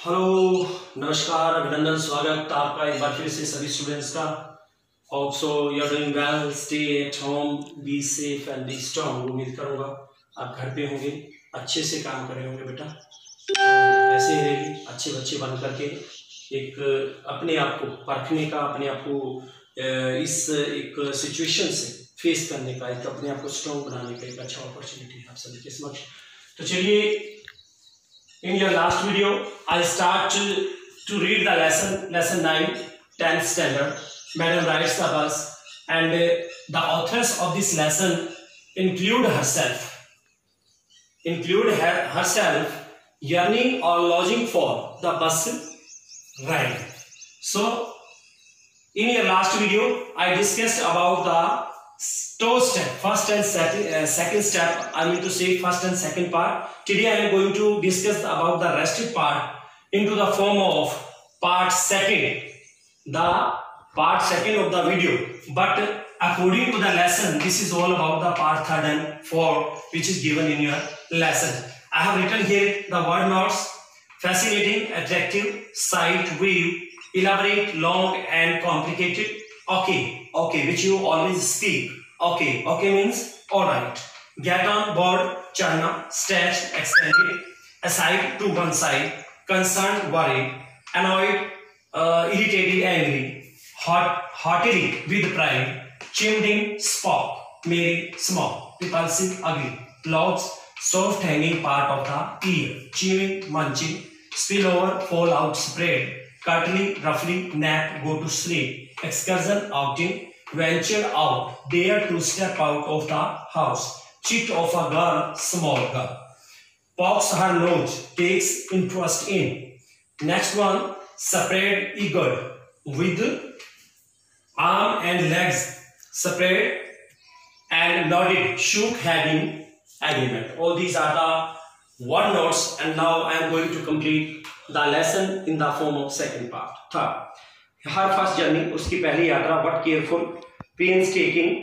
Hello, नमस्कार, अभिनंदन, स्वागत आपका एक बार फिर से सभी स्टूडेंट्स का। Hope so you are doing well, stay at home, be safe and be strong. उम्मीद करूंगा आप घर पे होंगे, अच्छे से काम कर रहे होंगे बेटा। तो ऐसे ही रहेगी, अच्छे बच्चे बन करके एक अपने आप को परखने का, अपने आप को इस एक सिचुएशन से फेस करने का, एक अपने आप को स्ट्रांग बनाने का एक अच्छा अपॉर्चुनिटी आप सभी के समक्ष। तो चलिए, in your last video I start to read the lesson 9 10th standard. Madam rides the bus and the authors of this lesson include herself yearning or longing for the bus ride. So in your last video I discussed about the toe step, first and second step. I mean to say first and second part. Today I am going to discuss about the rested part into the form of part second, the part second of the video. But according to the lesson, this is all about the part third and fourth, which is given in your lesson. I have written here the word notes: fascinating, attractive, sight, view, elaborate, long and complicated. Okay, which you always speak. Okay means all right. Get on board, China, stage, extended, aside, to one side, concerned, worried, annoyed, irritated, angry, haughtily, with pride, chimed in, spoke, merry, small, repulsive, ugly, lobes, soft hanging part of the ear, chewing, munching, spill over, fall out, spread, curtly, roughly, nap, go to sleep, excursion, outing, venture out, dare to step out of the house, cheat of a girl, small girl, pokes her nose, takes interest in. Next one, spread eager, with arm and legs spread and nodded, shook head in agreement. All these are the word notes, and now I am going to complete the lesson in the form of second part. Third, her first journey, उसकी पहली यात्रा, what careful, painstaking,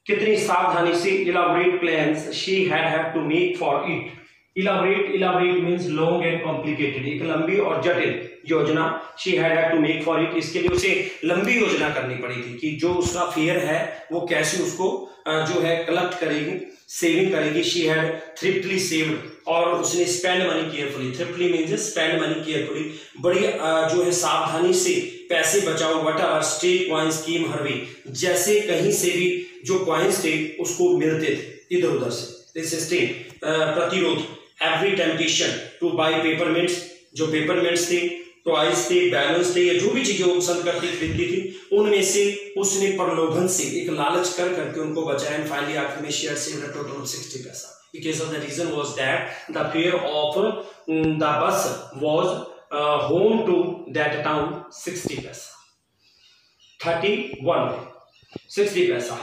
कितनी सावधानी से, elaborate plans she had to make for it. Elaborate means long and complicated, एक लंबी और जटिल योजना, she had to make for it, इसके लिए उसे लंबी योजना करनी पड़ी थी कि जो उसका फेयर है वो कैसे उसको जो है कलेक्ट करेगी, सेविंग करेगी। शी हैड थ्रिफ्टली सेव्ड, और उसने spend money carefully, thriftily means spend money carefully, बड़ी जो है सावधानी से पैसे बचाओ। Whatever stake coins came her way, जैसे कहीं से भी जो कॉइंस थे उसको मिलते थे इधर उधर से, रेसिस्टिंग प्रतिरोध, एवरी टेम्पटेशन टू बाय पेपरमिंट्स, जो पेपरमिंट्स थे, टॉयज थे, बैलून्स थे, या जो भी चीजें वो पसंद करती खरीदती थी, उनमें से उसने प्रलोभन से एक लालच कर करके उनको बचाया। एंड फाइनली आखिर में share saved a total of 60 पैसा, because of the reason was that the fare of the bus was home to that town 60 paisa. 31 60 paisa.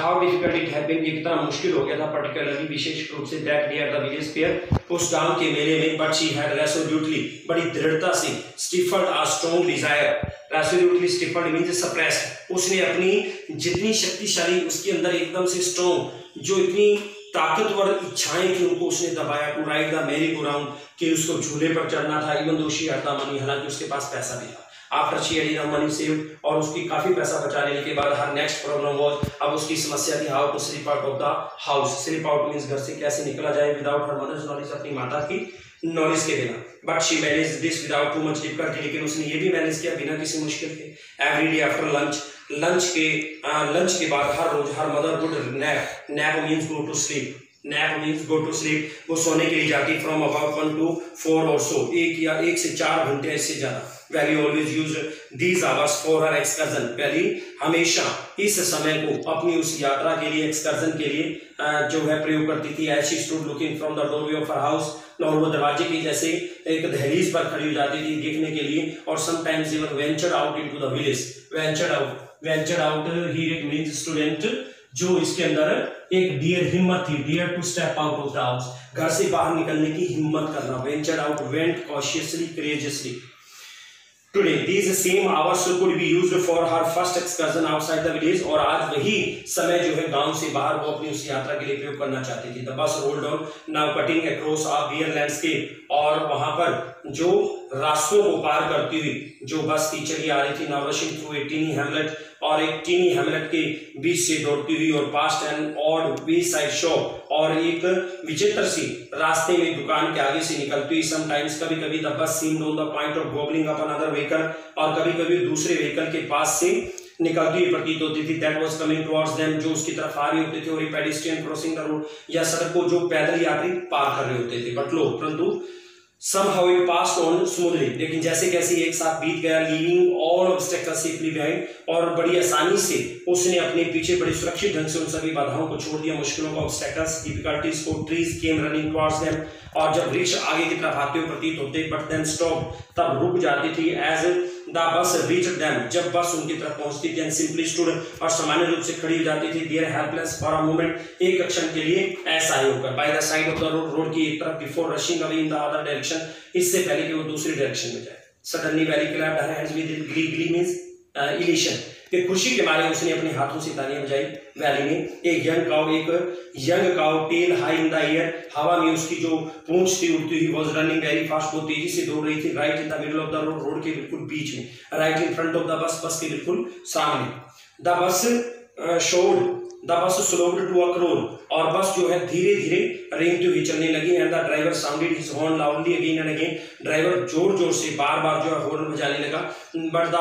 How difficult it had been, कितना मुश्किल हो गया था, पर्टिकुलरली विशेष रूप से, that day at the village fair, उस गांव के मेले में। बट शी हैड रेसोल्यूटली, बड़ी दृढ़ता से, stifled a strong desire, resolutely stifled means suppressed, उसने अपनी जितनी शक्तिशाली उसके अंदर एकदम से स्ट्रॉन्ग, जो इतनी ताकतवर इच्छाएं थी, उनको उसने दबाया। टू राइड द मेरी गो राउंड, कि उसको झूले पर चढ़ना था। Even though she had the money, हालांकि उसके पास पैसा भी था। After she had enough money saved, और उसकी काफी पैसा बचा लेने के बाद, हर नेक्स्ट प्रॉब्लम वाज, अब उसकी समस्या थी how to slip out of the house. Slip out means घर से कैसे निकला जाए, विदाउट हर मदर्स नॉलेज, अपनी माता की नॉलेज के बिना। But she manage this without too much difficulty, लेकिन उसने ये भी मैनेज किया बिना किसी मुश्किल के। एवरी डे आफ्टर लंच के बाद हर रोज her mother would nap means go to sleep, nap means go to sleep, वो सोने के लिए जाती। फ्रॉम अबाउट 1 to 4 और सो, 1 से 4 घंटे, इससे ज्यादा। Valley always use these hours for her excursion, valley हमेशा इस समय को अपनी उस यात्रा के लिए, एक्सकर्जन के लिए जो है प्रयोग करती थी। As she stood looking from the doorway of her house, और वो दरवाजे की जैसे एक दहलीज पर खड़ी हो जाती थी देखने के लिए। और sometimes even venture out into the village, venture out ही इट मींस स्टूडेंट, जो इसके अंदर एक डियर हिम्मत थी, dare to step out of the house, घर से बाहर निकलने की हिम्मत करना। Venture out, went cautiously, courageously. Today, these same hours could be used for her first excursion outside the village, और आज वही समय जो है गांव से बाहर वो अपनी उस यात्रा के लिए प्रयोग करना चाहती थी। The bus rolled on, now cutting across a bare landscape, और वहां पर जो रास्तों को पार करती हुई जो बस थी चली आ रही थी, now rushing through a tiny hamlet, और एक टीनी हैमलेट के बीच से दौड़ती हुई, और past and odd way side shop, और एक विचित्र सी रास्ते में दुकान के आगे से निकलती हुई। समटाइम्स कभी कभी the bus seemed on the point of gobbling up another vehicle, और कभी कभी दूसरे व्हीकल के पास से निकलती हुई प्रतीत होती थी। That was coming towards them, जो उसकी तरफ आ रही होती थी, और ये पेडिस्ट्रियन क्रॉसिंग द रोड, या सड़क को जो पैदल यात्री पार कर रहे होते थे। बट लो, परंतु somehow it passed on smoothly, लेकिन जैसे कैसे एक साथ बीत गया, leaving all obstacles safely behind, और बड़ी आसानी से उसने अपने पीछे बड़ी सुरक्षित ढंग से उन सभी बाधाओं को छोड़ दिया, मुश्किलों को, obstacles, difficulties को। trees came running towards them, और जब वृक्ष आगे की तरफ आते हुए प्रतीत होते, but then stop, तब रुक जाती थी। as the bus reached them, जब बस उनकी तरफ पहुंचती थी, and simply stood, और सामान्य रूप से खड़ी हो जाती थी, there helpless for a moment, एक क्षण के लिए ऐसा ही होकर, by the side of the road, road की एक तरफ, before rushing away in the other direction, इससे पहले कि वो दूसरी डायरेक्शन में जाए। Suddenly Valley clapped her hands with glee means elation, कि खुशी के मारे उसने अपने हाथों से तालियां बजाई। वैली में एक young cow tail high in the air, हवा में उसकी जो पूंछ थी उड़ती हुई, वाज रनिंग वेरी फास्ट, बहुत तेजी से दौड़ रही थी। Right in the middle of the road, road के बिल्कुल बीच में, right in front of the bus, बस के बिल्कुल सामने। The bus slowed to a crawl, और बस जो है धीरे धीरे रेंगती हुई चलने लगी। And the driver sounded his horn loudly again and again, driver जोर जोर से बार बार जो है हॉर्न बजाने लगा। But the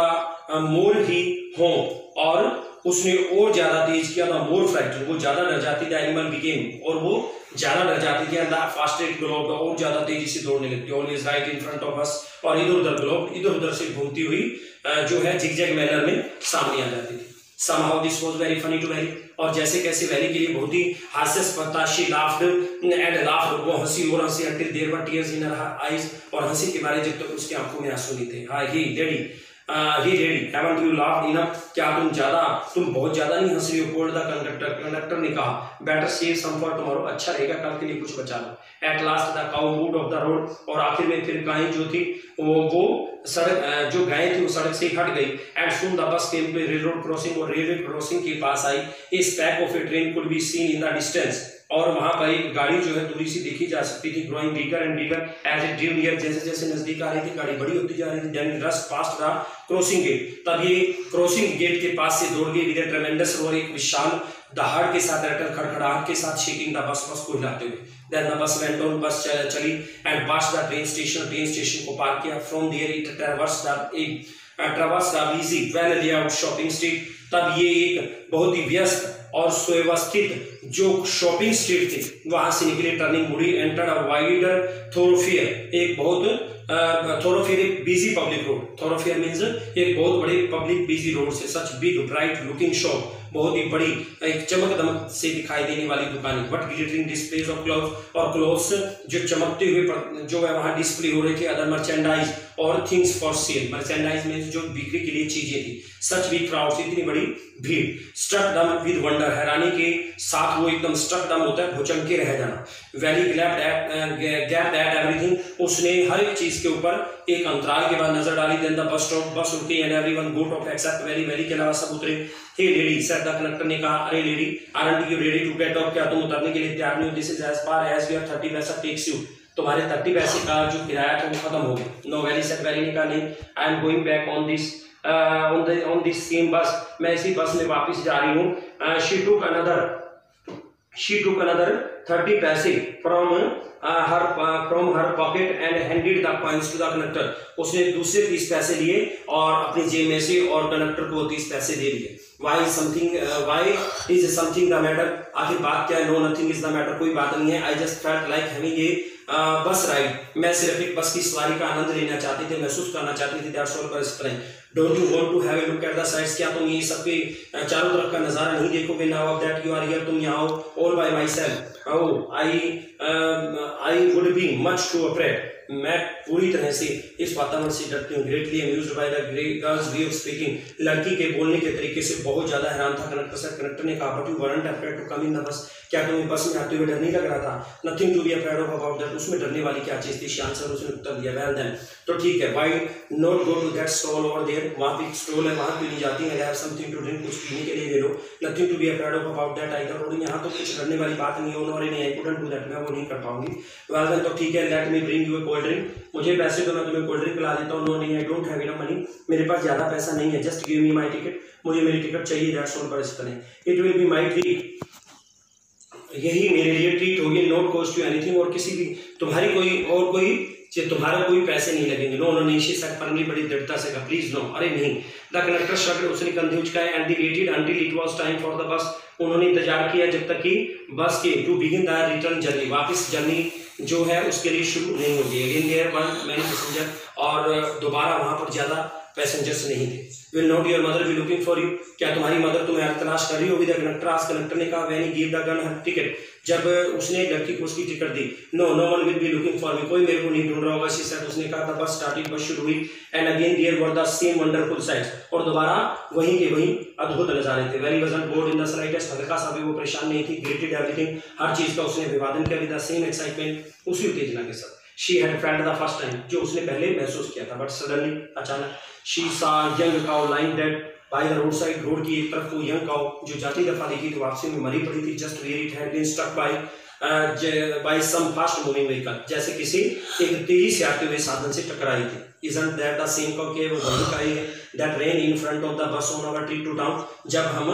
more he home, और उसने और ज्यादा तेज किया। द मोर फ्राइटेड, वो ज्यादा डर जाती थी। एनिमल बिकेम, और वो ज्यादा डर जाती थी। एंड द फास्टर इट ग्लोब्ड, और ज्यादा तेजी से दौड़ने लगती। Always right in front of us, और इधर उधर ग्लोब, इधर उधर से घूमती हुई जो है जिगजैग मैनर में सामने आ जाती थी। Somehow this was very funny to Valley, और जैसे कैसे वैली के लिए बहुत ही हास्यास्पद था। She laughed and laughed, वो हंसी और हंसी until there were tears in her eyes, और हंसी के मारे जब तक उसकी आंखों में आंसू नहीं थे। Hey daddy, haven't you laughed enough? क्या तुम बहुत ज्यादा नहीं हंस रही हो? Called the conductor ने कहा। Better save some for tomorrow, अच्छा रहेगा कल के लिए कुछ बचा लो। At last the cow moved off the road, और आखिर में फिर गायें जो थी वो सड़क, जो गायें थी वो सड़क से हट गई। And soon the bus came to a railroad crossing, और रेलवे क्रॉसिंग के पास आई। A speck of a train could be seen in the distance, और वहां पर एक गाड़ी जो है थोड़ी सी देखी जा सकती थी। Growing bigger and bigger as it drew near, जैसे जैसे नजदीक आ रही थी गाड़ी बड़ी होती जा रही थी। Then rush past the crossing gate, तब ये क्रॉसिंग गेट के पास से दौड़ गई विद अ ट्रेमेंडस रोर, एक विशाल दहाड़ के साथ, खड़खड़ाहट के साथ, शेकिंग द बस को हिलाते हुए। Then the bus went on, bus चली। And pass the train station को पार किया। From there it traverse the busy well layout shopping street, तब ये एक बहुत ही व्यस्त और सुव्यवस्थित जो शॉपिंग स्ट्रीट थी वहां से निकले। टर्निंग मुड़ी, एंटर्ड अ वाइडर थोरोफेयर, एक बहुत थोरोफेयर एक बिजी पब्लिक रोड। थोरोफेयर मींस एक बहुत बड़े पब्लिक बिजी रोड से। Such big bright looking shop, बहुत ही बड़ी एक चमक दमक से दिखाई देने वाली दुकानें। But glittering displays of clothes, और क्लॉथ्स जो चमकते हुए जो है वहां डिस्प्ले हो रहे थे। अदर मर्चेंडाइज और थिंग्स फॉर सेल, मर्चेंडाइज में जो बिक्री के लिए चीजें थी। सच बिग क्राउड, इतनी बड़ी भीड़। स्ट्रक डम विद वंडर, हैरानी के साथ वो एकदम स्ट्रक डम होता है, भुचंके रह जाना। वैली ग्लैड दैट एवरीथिंग, उसने हर एक चीज के ऊपर एक अंतराल के बाद नजर डाली। देन द बस स्टॉप, बस रुकी। And everyone got off except Valli, Valli के अलावा सब उतरे। Hey lady, said the conductor ने कहा, अरे lady, aren't you ready to get off, क्या तुम उतरने के लिए तैयार नहीं हो? This is as far as your 30 paisa takes you, तुम्हारे 30 पैसे का जो किराया था वो खत्म हो गया। नो वैली सेड, वैली ने कहा नहीं, I am going back on this same बस, मैं इसी बस में वापस जा रही हूँ। She took another 30 paise from her pocket and handed the coins to the conductor, उसने दूसरे 30 पैसे लिए और अपनी जेब में से और कंडक्टर को 30 पैसे दे दिए। Why is something the matter? आखिर बात क्या है? No, nothing is the matter, कोई बात नहीं है। I just felt like having a बस राइड, मैं सिर्फ एक बस की सवारी का आनंद लेना चाहती थी, महसूस करना चाहती थी। That's all, बस इतना ही। Don't you want to have a look at the sights? क्या तुम ये सबके चारों तरफ का नजारा नहीं देखोगे? Now that you are here, तुम यहाँ हो all by myself. Oh, I would be much too afraid. मैं पूरी तरह से इस वातावरण से डरती हूँ। Greatly amused by the girls way of speaking, लड़की के बोलने के तरीके से बहुत ज्यादा हैरान था। कंडक्टर ने कहा, but you weren't afraid to come in the bus, क्या तुम्हें बस में आते हुए डर नहीं लग रहा था? Nothing to be afraid of about that, उसमें डरने वाली क्या चीज थी? शी आंसर, उसने उत्तर दिया, वेल देन, तो ठीक है, why not go to that stall over there, वहां पे स्टॉल है, वहां क्यों नहीं जाती है? हैव समथिंग टू ड्रिंक, कुछ पीने के लिए ले लो। Nothing to be afraid of about that either, और यहाँ तो कुछ डरने वाली बात नहीं है। उन्होंने नहीं, आई कुडंट डू दैट, मैं वो नहीं कर पाऊंगी। वेल देन, तो ठीक है, let me bring you a cold drink, मुझे पैसे दो, मैं तुम्हें कोल्ड ड्रिंक पिला देता हूँ। नो नहीं, I don't have enough money, मेरे पास ज्यादा पैसा नहीं है। Just give me my ticket, मुझे मेरी टिकट चाहिए, दैट्स ऑल, बस इतना ही। It will be my treat, यही मेरे लिए ट्रीट होगी। नॉट कॉस्ट यू एनीथिंग, और किसी भी तुम्हारी तुम्हारा कोई पैसे नहीं लगेंगे। नो नो नहीं, शी सेड फर्मली, बड़ी दृढ़ता से कहा, प्लीज नो, अरे नहीं। द कंडक्टर श्रग्ड, उसने कंधे उचकाए, and they waited until it was time for the bus, उन्होंने इंतजार किया जब तक कि बस के to begin the return journey, वापस जर्नी जो है उसके लिए शुरू नहीं होगी। अगेन देयर वन मैनी पैसेंजर, और दोबारा वहां पर ज्यादा पैसेंजर्स नहीं थे। Will not your mother be looking for you, क्या तुम्हारी मदर तुम्हें तलाश कर रही होगी? द कंडक्टर आस्क्ड, कंडक्टर ने कहा, when he give the girl her ticket, जब उसने लड़की को उसकी टिकट दी। No no one will be looking for me, कोई मेरे को नहीं ढूंढ रहा होगा। शी सेड, उसने कहा, द बस स्टार्टेड, बस शुरू हुई, and again there were the same wonderful sights, और दोबारा वहीं के वहीं अद्भुत नजारे थे। Valli wasn't bored in the slightest, हल्का सा भी वो परेशान नहीं थी। ग्रेटेड एवरीथिंग, हर चीज का उसने अभिवादन किया, विद द सेम एक्साइटमेंट, उसी उत्तेजना के साथ। She had felt the first time, जो उसने पहले महसूस किया था, बट सडनली, अचानक, शी सा young cow lying dead by the road side, road की एक तरफ वो यंग काउ जो जाती दफा देखी तो वापसी में मरी पड़ी थी। Just where it had been struck by some fast moving vehicle, जैसे किसी एक तेजी से आते हुए साधन से टकराई थी। Isn't that the same cow, के वो वही काई है that ran in front of the bus on our trip to town, जब हम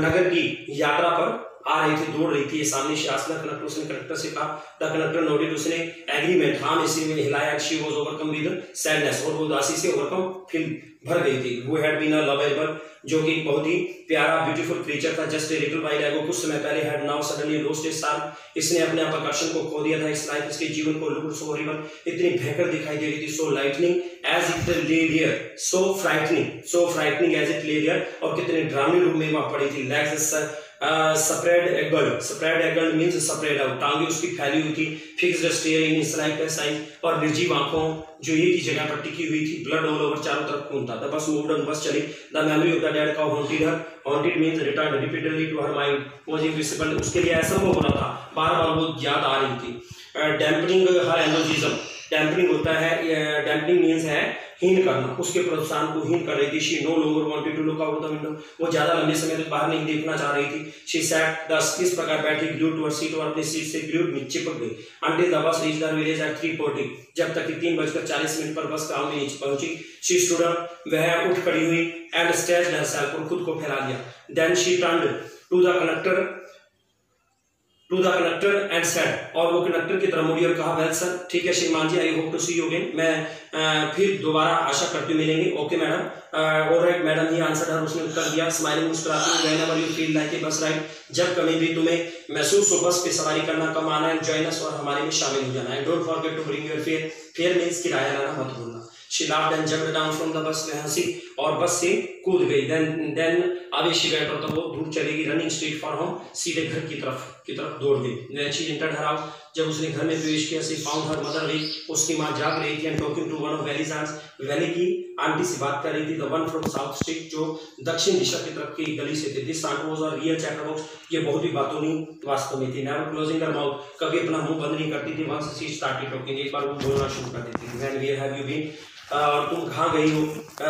नगर की यात्रा पर आ रही थी, दौड़ रही थी, सामने से आसना कंडक्टर, उसने कंडक्टर से कहा, द कंडक्टर नोटेड, उसने एग्रीमेंट, हाँ में से हिलाया, she was overcome with sadness, और वो उदासी से ओवरकम फील भर गई थी। वो हैड बीन अ लवेबल, जो कि बहुत ही प्यारा ब्यूटीफुल क्रीचर था। Just a little while ago, कुछ समय पहले, had now suddenly lost his charm, इसने अपने आप आकर्षण को खो दिया था। इस लाइफ, इसके जीवन को लुक्ड सो हॉरिबल, इतनी भयंकर दिखाई दे रही थी। So frightening as it lay there, so frightening as it lay there, और कितने ड्रामी रूप में वहां पड़ी थी। Legs spread eagled means spread out, टांगे उसकी फैली हुई थी। फिक्स्ड स्टेयर इन स्लाइट साइन, और निर्जीव आंखों जो एक ही जगह पर टिकी हुई थी। ब्लड ऑल ओवर, चारों तरफ खून था। The bus moved on, bus चली। The memory of the dead cow haunted her, haunted means return repeatedly to her mind, was invisible, उसके लिए असंभव हो रहा था, बार बार वो याद आ रही थी। डैम्पनिंग हर एनर्जिज्म, डैम्पनिंग होता है, डैम्पनिंग मींस है हीन करना, उसके प्रोत्साहन को हीन कर रही थी। She no longer wanted to look out the window, वो ज्यादा लंबे समय तक बाहर नहीं देखना चाह रही थी। शी सैट दस, इस प्रकार बैठी, ग्लूड टू हर सीट, और अपनी सीट से ग्लूड चिपक गई। Until the bus reached the village at 3:40, जब तक कि 3:40 पर बस गांव में नीचे पहुंची। शी स्टूड अप, वह उठ खड़ी हुई, एंड स्ट्रेच्ड हरसेल्फ, और खुद को फैला दिया। Then she turned to the conductor and said, और वो कंडक्टर की तरफ मुड़ी और कहा, वेल सर, ठीक है श्रीमान जी, I hope to see you again, मैं फिर दोबारा आशा करती हूँ मिलेंगे। Okay madam, alright madam, he answered her, उसने उत्तर दिया, स्माइलिंग, मुस्कुराती हुई, whenever you feel like a bus ride, जब कभी भी तुम्हें महसूस हो बस पे सवारी करना, कम आना है, जॉइन अस, और हमारे में शामिल हो जाना है। Don't forget to bring your fare, fare means किराया लाना मत भूलना। She laughed and jumped down from the bus, वह हंसी और बस से कूद गई। Then अभी she went, और तब वो दूर चलेगी, रनिंग स्ट्रेट फॉर होम, सीधे घर की तरफ दौड़ गई। When she entered her house, जब उसने घर में प्रवेश किया, she found her mother awake, उसकी माँ जाग रही थी, and talking to one of Valley's aunts, valley की आंटी से बात कर रही थी, the one from south street, जो दक्षिण दिशा की तरफ की गली से थे। This aunt was a real chatterbox, ये बहुत ही बातूनी वास्तव में थी। Never closing her mouth, कभी अपना मुंह बंद नहीं करती थी। Once she started talking, एक बार वो बोलना शुरू कर देती थी। When where have you been, तुम कहाँ गई हो,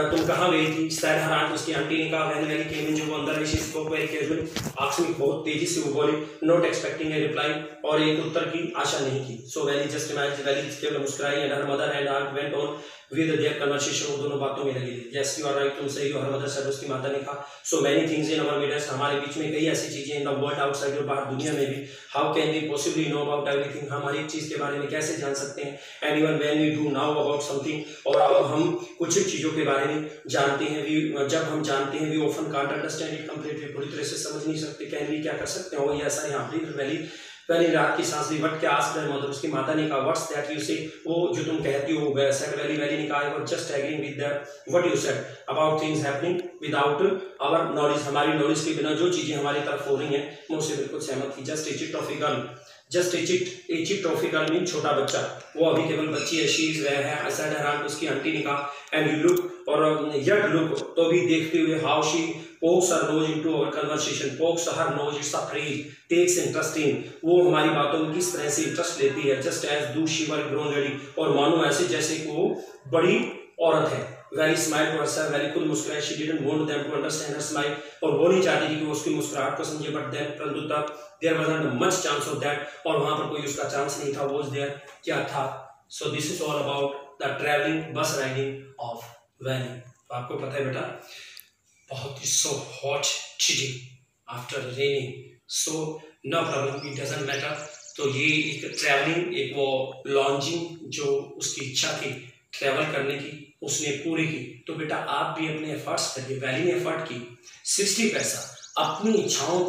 तुम कहाँ गई थी? सैड हर आंट, उसकी आंटी ने कहा। वैन वैली केम इन, जो वो अंदर आई, शी स्पोक वेरी कैजुअली, आकस्मिक बहुत तेजी से वो बोली। नॉट एक्सपेक्टिंग ए रिप्लाई, और एक उत्तर की आशा नहीं थी। So Valli just imagine, Valli केवल मुस्कुराई, and her mother and aunt went on with their conversation, वो दोनों बातों में लगी थी। यस यू आर राइट, तुम सही हो, हर मदर सेड, उसकी माता ने कहा। So many things in our midst, हमारे बीच में कई ऐसी चीजें, इन द वर्ल्ड आउटसाइड, और बाहर दुनिया में भी। How can we possibly know about everything, हम हर एक चीज के बारे में कैसे जान सकते हैं? And even when we do know about something, और अब हम कुछ चीजों के बारे में जानते हैं, जब हम जानते हैं, we often can't understand it completely, पूरी तरह से समझ नहीं सकते। कैन वी, क्या कर सकते हो? ये ऐसा यहाँ पर वैली पहली रात की सांस ली। वट क्या आस्क्ड हर मदर, उसकी माता ने कहा। व्हाट्स दैट यू से, वो जो तुम कहती हो वो सेड वैली। वैली ने कहा, I was just agreeing with that what you said about things happening without our knowledge, हमारी नॉलेज के बिना जो चीजें हमारी तरफ हो रही हैं, मैं उससे बिल्कुल सहमत थी। Just a chit of a girl, just a chit of a girl mean छोटा बच्चा, वो अभी केवल बच्ची है। शी इज वह है, आई सेड हर आंट, उसकी आंटी ने कहा। एंड यू लुक, और यट लुक, तो भी देखते हुए, how she pokes her nose into our conversation. Pokes her nose, it's a phrase. Takes interest in, वो हमारी बातों में किस तरह से इंटरेस्ट लेती है. Just as though she were grown lady, और मानो ऐसे जैसे कि वो बड़ी औरत है. Very smiled to herself, very खुद मुस्कुराई. She didn't want them to understand her smile, और वो नहीं चाहती थी कि वो उसकी मुस्कुराहट को समझे. But then, परंतु तब there wasn't much chance of that, और वहाँ पर कोई उसका चांस नहीं था. Was there, क्या था. So this is all about the traveling bus riding of Valley. तो आपको पता है बेटा, बहुत ही so hot today after raining, so no problem, it doesn't matter. तो ये एक ट्रैवलिंग, एक वो लॉन्जिंग जो उसकी इच्छा थी ट्रैवल करने की, उसने पूरी की. तो बेटा आप भी अपने एफर्ट्स करिए. वैली ने एफर्ट की, 60 पैसा अपनी इच्छाओं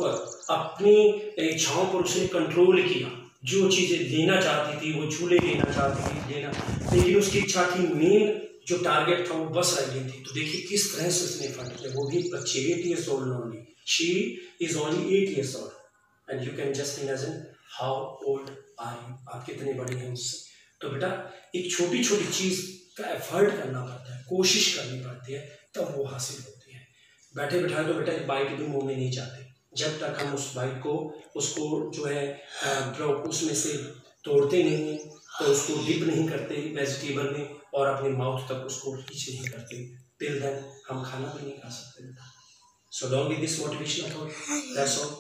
पर उसने कंट्रोल किया. जो चीजें लेना चाहती थी, वो झूले लेना चाहती थी लेना, लेकिन उसकी इच्छा थी, मेन जो टारगेट था वो बस राइडिंग थी. तो देखिए किस तरह से उसने एफर्ट किया. वो भी बच्चे 8 years old only. She is only 8 years old, and you can just imagine how old are you. आप कितने बड़े हैं उससे. तो बेटा एक छोटी छोटी चीज का एफर्ट करना पड़ता है, कोशिश करनी पड़ती है, तब वो हासिल होती है. बैठे बैठाए तो बेटा एक बाइट भी मुंह में नहीं जाते. जब तक हम उस बाइट को उसको जो है उसमें से तोड़ते नहीं हैं, तो उसको डिप नहीं करते वेजिटेबल में, और अपने माउथ तक उसको रीच नहीं करते, टिल देन हम खाना भी नहीं खा सकते. So don't be this motivational thought. That's all.